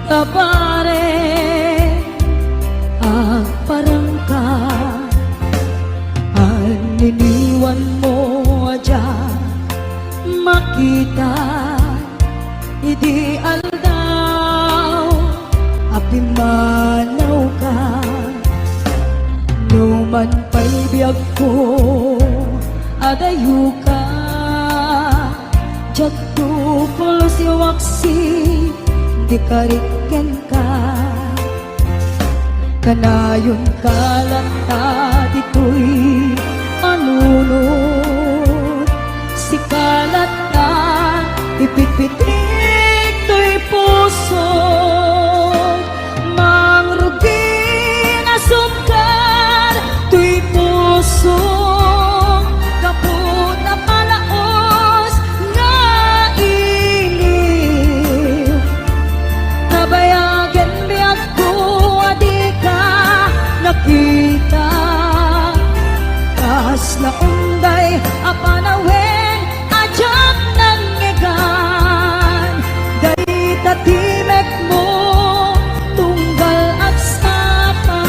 kabare parang ka aniniwan mo aja makita idi aldaw apimanaw ka numan pa'y biyag ko adayu ka jagto polo si waksi di kariken ka kanayon kalanta dito'y manunod si kalanta ipitpitik to'y puso mangrugi na sumkar to'y puso kaput na palaos nga iliw nabayagan biyag ko adi ka nakita kas na unday apanawen ajak nangegan day tatimek mo tunggal at sapa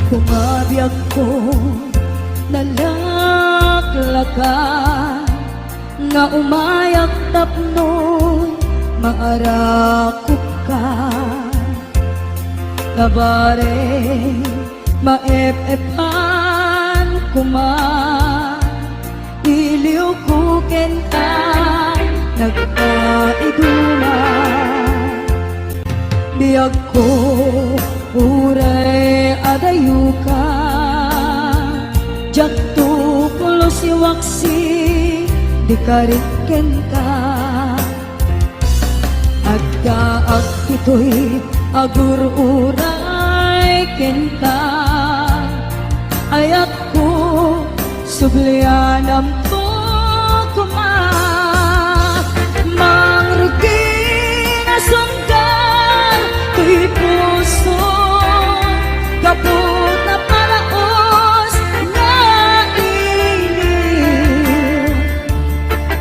kumabiyag ko nalaklakan nga umayak tapnoy maarakot ka kabare maep-epan kuman iliw ko kenta nagkaiduman biyag ko uray adayu ka jakto pulo si waksi di kariken ka agkaag ito'y agur uray kenta ayat ko sublianam to kumak mangrugi na sunggal to'y puso kaput na palaos nga iliw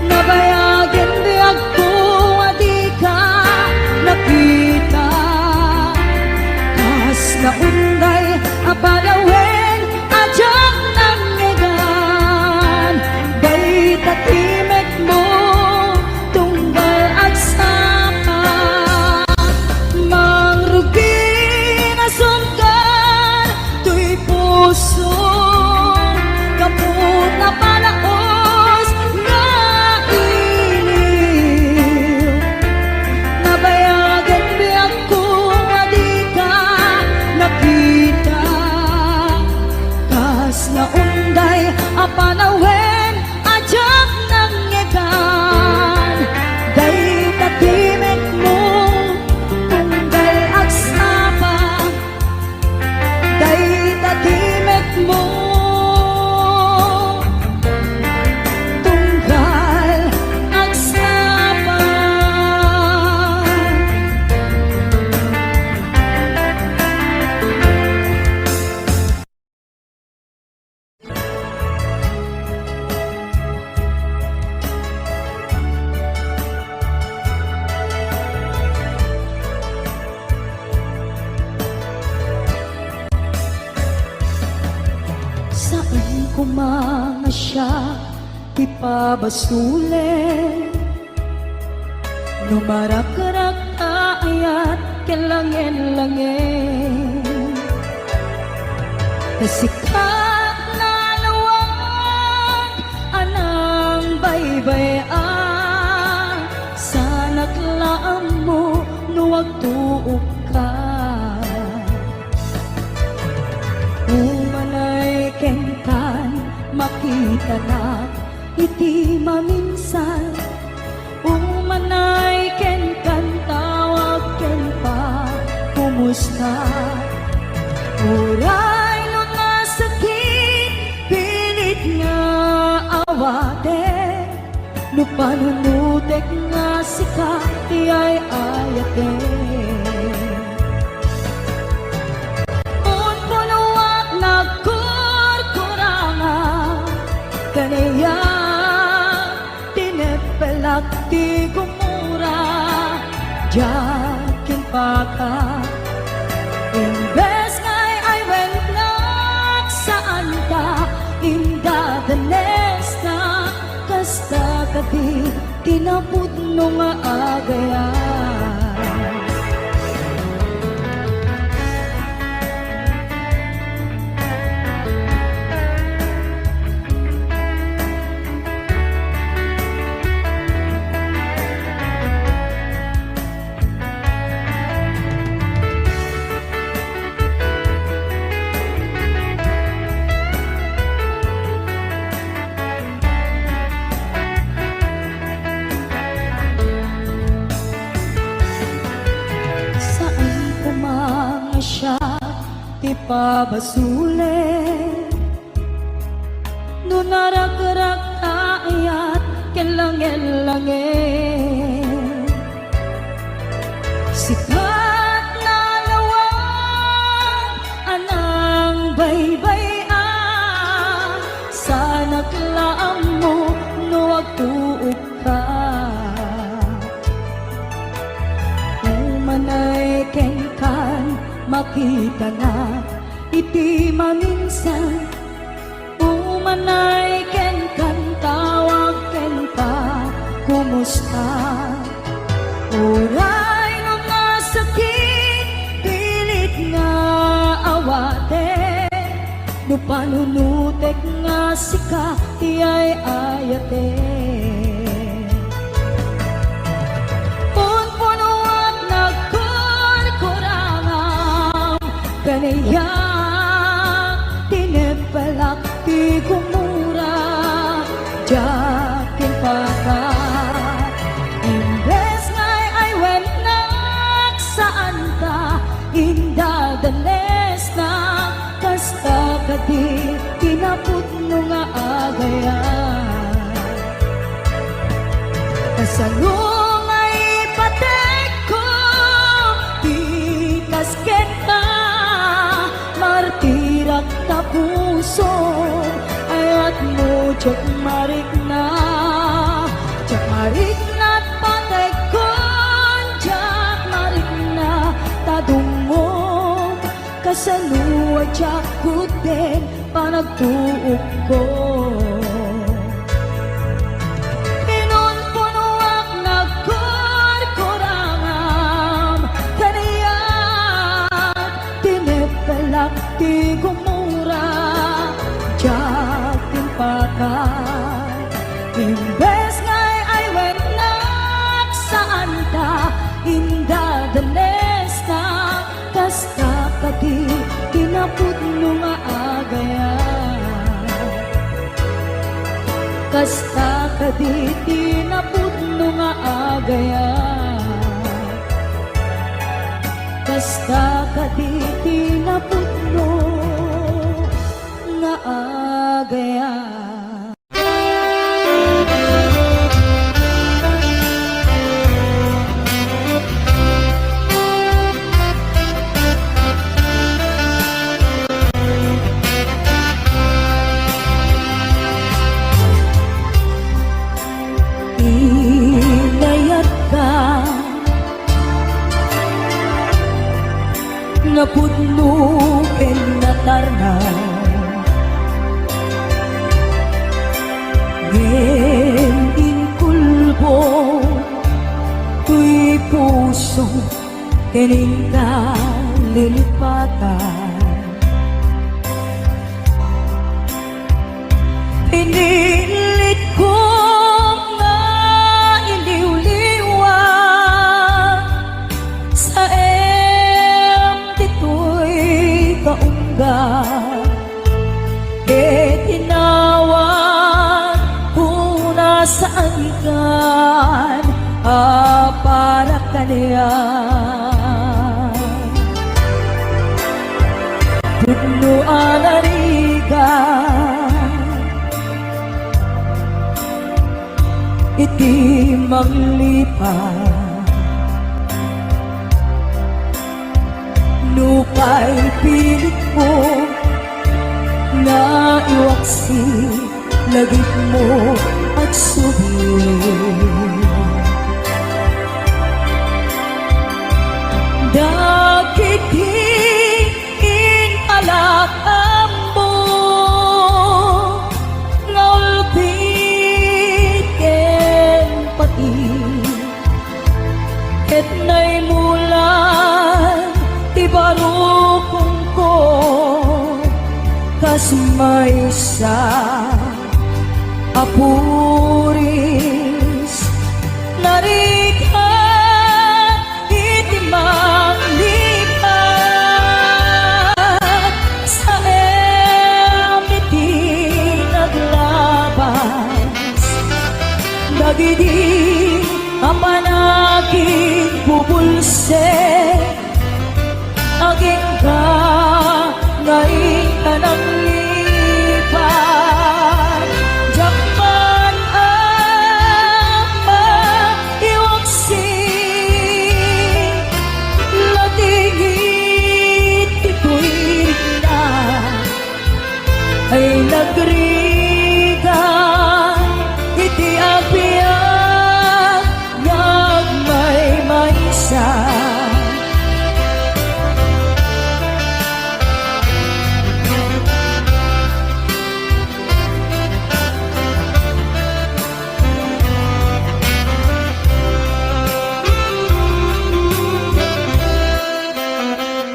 nabayagan biyag ko adi ka nakita kas na unday apalawen ajak nangegan day tatimek mo tunggal at sapa mangrugi na sungkal to'y puso kaput na palaos nga iliw nabayagan biyag ko adi ka nakita kas na unday apanawen ajak nangegan day tatimek mo tunggal at sapa day tatimek mo tunggal at sapa saan ko mga siya ipabasulen numararak ayat kelangin-langin kasikat na lawag anang baybayan sana't laam mo nuwag tuok ka umanay kentan makita na iti maminsan umanay ken kan tawag ken pa kumusta? Uray no nasakit, pilit nga awate, no panunutek nga sika, iyay ayate. Un punuak nagkurkuranga, kanaya tinepelak di gumura, jakin paka. Imbes ngay ay wennak saan ka, inda danes na, kasta kadi tinapud no nga agayan. Siya ti pabasule, no narak-rak ayat kelangel-langel, sikat na lawan anang baybayan, sa naglaam mo no agtuog ka, umanay kenkan makita na iti maminsan, umanay ken kan tawag ken ka kumusta? Uray no nasakit, pilit nga awate, no panunutek nga sika, iyay ayate. Kanaya tinepelak ti gumura, jakin paka. Imbes ngay ay wennak saan ka, inda danes na, kasta kadi tinapud no nga agayan. Kasalong ay patek ko, di kasket ka, martirak ta puso, ayat mo tsak marik na patay kon, tsak marik na tadungog, kasaluwa tsak kuten panagtuog ko. Pinunpunuak nagkurkurangam, kaniya tinepelak ti gumura, jakin patay. Imbes ngay ay wennak saan ka, inda danes na, kasta kadi tinapud no nga agayan. Kasta kadi tinapud no nga agayan. Kasta kadi tinapud no nga agayan. Inayat ka nga pudno ken natarnaw, ngem inkulbo tuy puso keninda lilipatan, pinilit ko nga iliw-liwan sa tito'y kaungga, tinawan una sa angkan para kaniyan. manglipat. Nupay pilit mo nga iwaksi, lagip mo at subli. Dakitin alak ambo nga ulpit ken pati ket nay mulan ti barukong ko kas maysa apuris narikat iti manglipat sa emiti naglabas dagidi apanaging bubulse aging ka ngayon ka nang lipat. Jakman ang maiwaksi, latingit ito'y na ay nagrigan iti abiyag ngagmay maysa.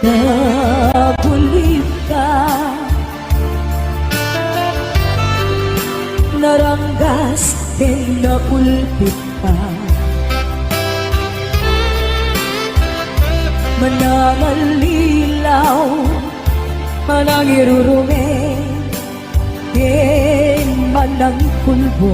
Nabulit ka, naranggas din naulpit ka, manangalilaw, manangirurume, din manang kulbo.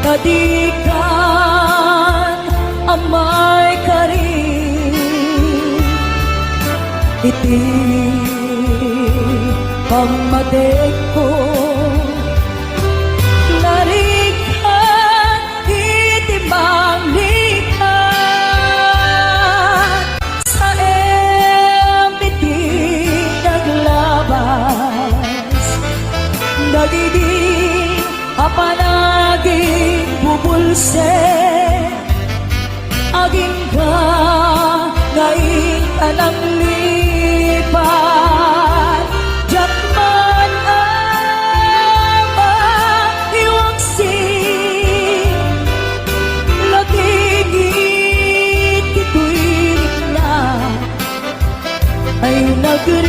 Kadikan amay karin iti pamatek ko narikan iti manglikat sa emiti naglabas dagidi apanaging bubulse aging ka ngayon ka nang lipat. Jakman ang maiwaksi, latingit ito'y na ay nagrigan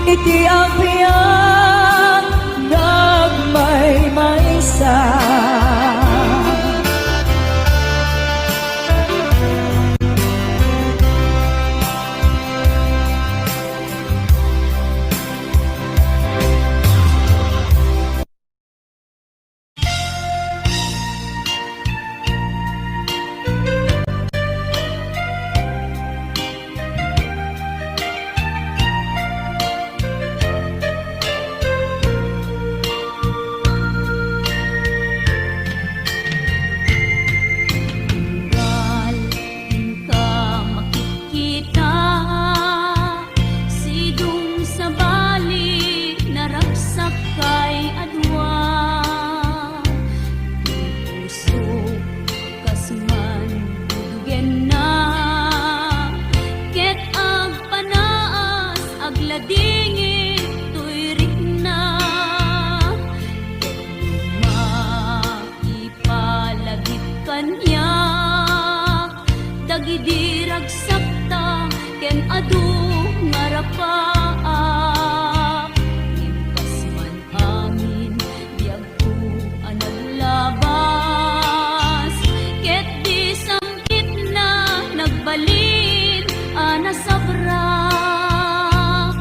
iti abiyag nagmay maysa. Dagidirag sakta ken adu ngarapaak impas man amin biag ko anaglabas ket di sangkit na nagbalin ana sabrak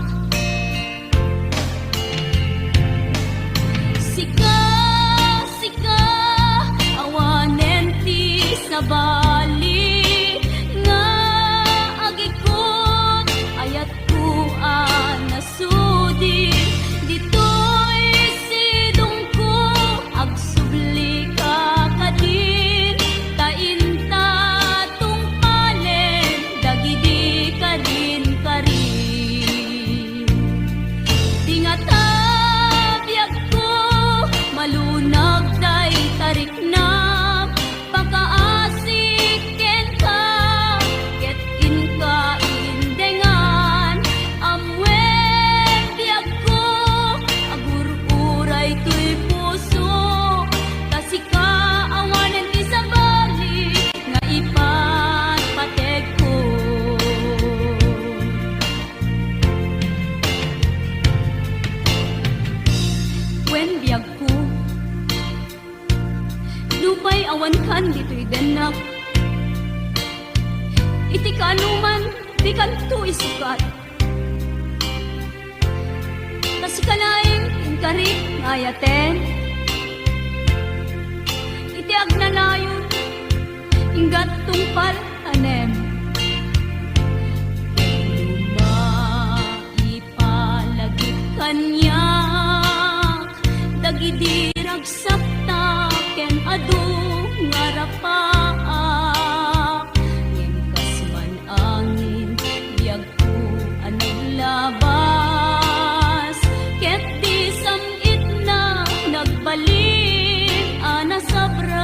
sika iti kaanuman, di kanto isukat. Tas kalaing inkari ngayaten, iti agnanayon, inggat tungpal tanem. Maipalagit kanyak, dagidi ragsakta, ken adu ngarapaak. Ngem kasman angin, biyag ko anaglabas, ket di samit na nagbalin ana sabrak.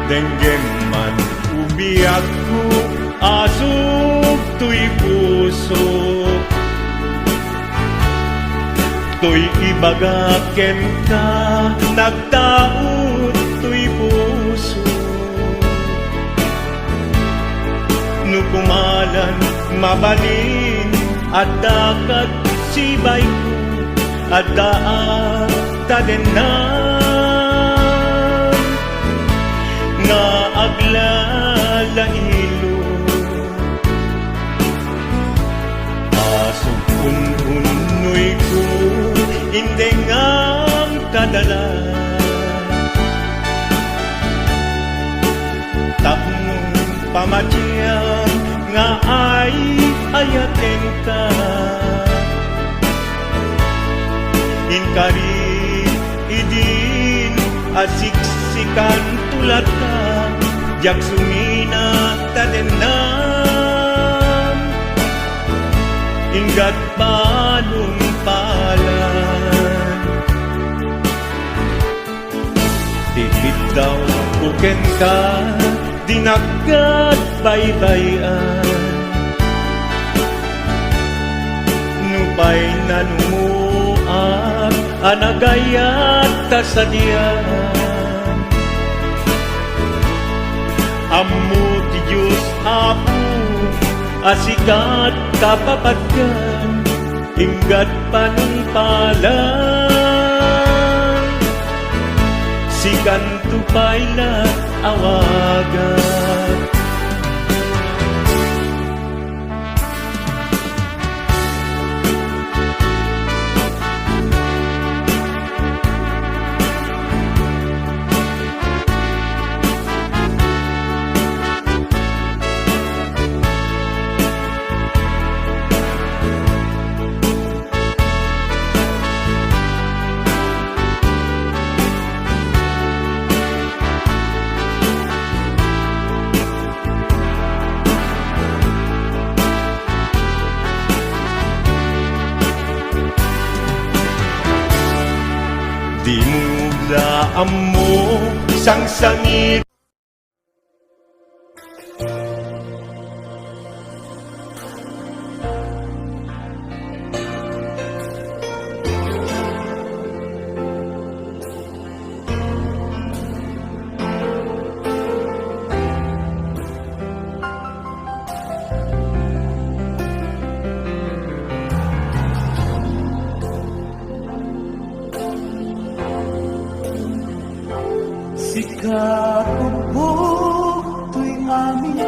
Denggem man ubiyak ko, asog to'y puso. To'y ibagaken ka, nagtaot to'y puso. Nukumalan, mabalin, at dakat sibay ko, at daan tadenan, nga aglalahilo. Asog ununoy ko, hindi ngang kadala. Tapong pamatiyang nga ay ayaten ka. Inkari idin asiksikan tulad ka, jak sumina tadenan, inggat panumpalan. Dikit daw kuken ka, dinagat baybayan. Nupay nanumuan, anagayat kasadyan. Ammo ti Diyos Apo, asikat kapapatgan, inggat panumpalan. Sikan tupay la awagan. Di mo laam mo isang sangit. Sikat ubok tuwing aming